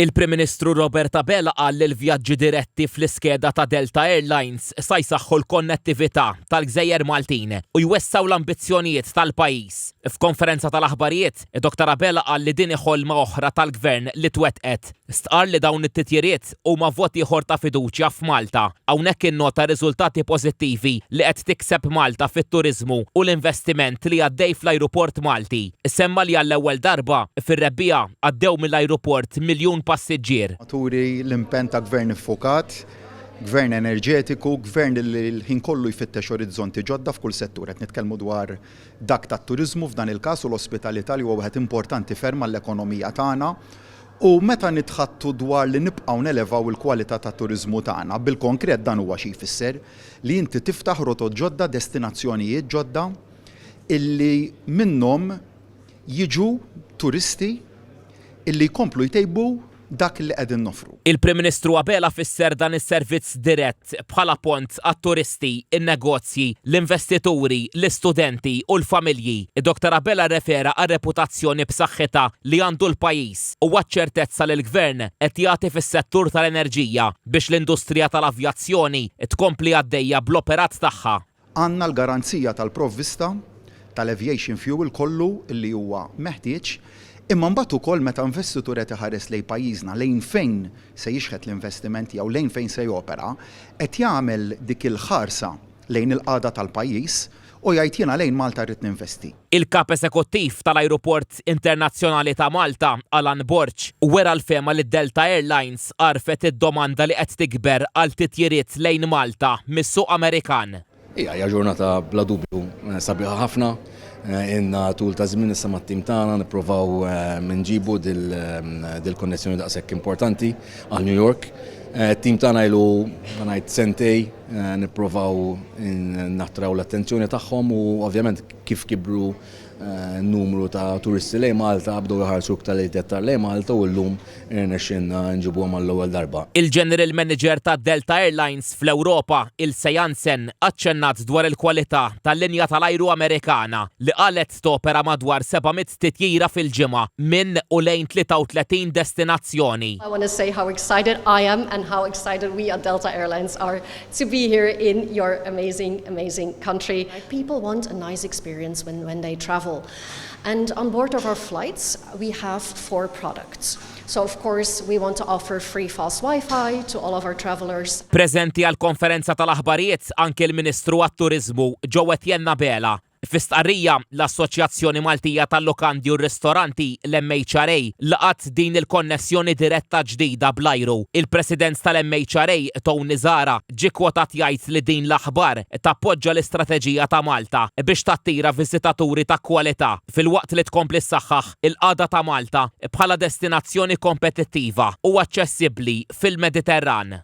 Il-Prim Ministru Robert Abela qal li l-vjaġġi diretti fl-iskeda ta' Delta Airlines sa jsaħħu l-konnettività tal-Gżejjer Maltin u jwessaw l-ambizzjonijiet tal-pajjiż. F'konferenza tal-aħbarijiet, Dr. Abela qal li din ħolma oħra tal-Gvern li twettqet. Stqar li dawn it-titjiriet huma voti ieħor ta' fiduċja f'Malta. Hawnhekk innota riżultati pożittivi li qed tikseb Malta fit-turiżmu u l-investiment li għaddej fl-ajruport Malti. Semma li għall-ewwel darba fir-rebbija għaddew mill-ajruport miljun passiġġier. Turi l-impenn ta' gvern iffukat, gvern enerġetiku, gvern li l-ħin kollu jfittex orizzonti ġodda f'kull settur. Qed nitkellmu dwar dak tat-turiżmu f'dan il-każ u l-ospitalità li huwa wieħed importanti ferm għall-ekonomija tagħna. U meta nitħattu dwar li nibqgħu nelevaw il-kwalità tat-turiżmu tagħna, bil-konkret dan huwa xi jfisser li inti tiftaħ rotot ġodda, destinazzjonijiet ġodda illi minnhom jiġu turisti illi jkomplu jtejbu dak li qegħdin nofru. Il-Prim Ministru Abela fisser dan is-servizz dirett bħala pont għat-turisti, in-negozji, l-investituri, l-istudenti u l-familji. Dr. Abela refera għar-reputazzjoni b'saħħitha li għandu l-pajjiż u għaċ-ċertezza li l-Gvern qed jagħti fis-settur tal-enerġija biex l-industrija tal-avjazzjoni tkompli għaddejja bl-operat tagħha. Għandna l-garanzija tal-provvista tal-aviation fuel kollu li huwa meħtieġ. Imma mbagħad ukoll meta investitur qed iħares lejn pajjiżna lejn fejn se jixħet l-investimenti jew lejn fejn se jopera, qed jagħmel dik il-ħarsa lejn il-qagħda tal-pajjiż u jgħid jiena lejn Malta rrid ninvesti. Il-Kap Eżekuttiv tal-Ajruport Internazzjonali ta' Malta, Alan Borg, wera l-fema li Delta Airlines għarfet id-domanda li qed tikber għal titjiriet lejn Malta mis-suq Amerikan. Hija ġurnata bla dubju sabiħa ħafna. Inna tul ta' żmien issa mat-tim tagħna nippruvaw nġibu dil-konnessjoni daqshekk importanti għal New York. Tim tagħna ilu ngħid sentej nippruvaw nattraw l-attenzjoni tagħhom u ovvjament kif kibru numru ta' turisti lejn Malta bdew iħarsu tal-itettar lejn Malta u llum irnexxinna nġibuhom għall-ewwel darba. Il-General Manager ta' Delta Airlines fl-Ewropa, Il-Se Jansen, aċċennat dwar il-kwalità tal-linja tal-ajru Amerikana li qalet topera madwar 700 titjira fil-ġimgħa minn u lejn 33 destinazzjoni. I want to say how excited I am and how excited we at Delta Airlines are to be here in your amazing country. People want a nice experience when they travel. And on board of our flights, we have 4 products. So of course, we want to offer free fast Wi-Fi to all of our travelers. Preżenti għal konferenza tal-aħbarijiet anke l-Ministru għat-Turiżmu Joe Etienne Abela. F'istqarrija l-Assoċjazzjoni Maltija tal-Lokandi u r-Ristoranti l-MHRA laqat din il-konnessjoni diretta ġdida bl-ajru. Il-President tal-MHRA Tony Zara ġie kwotat jgħid li din l-aħbar tappoġġa l-istrateġija ta' Malta biex tattira viżitaturi ta' kwalità filwaqt li tkompli ssaħħaħ il-qagħda ta' Malta bħala destinazzjoni kompetittiva u aċċessibbli fil-Mediterran.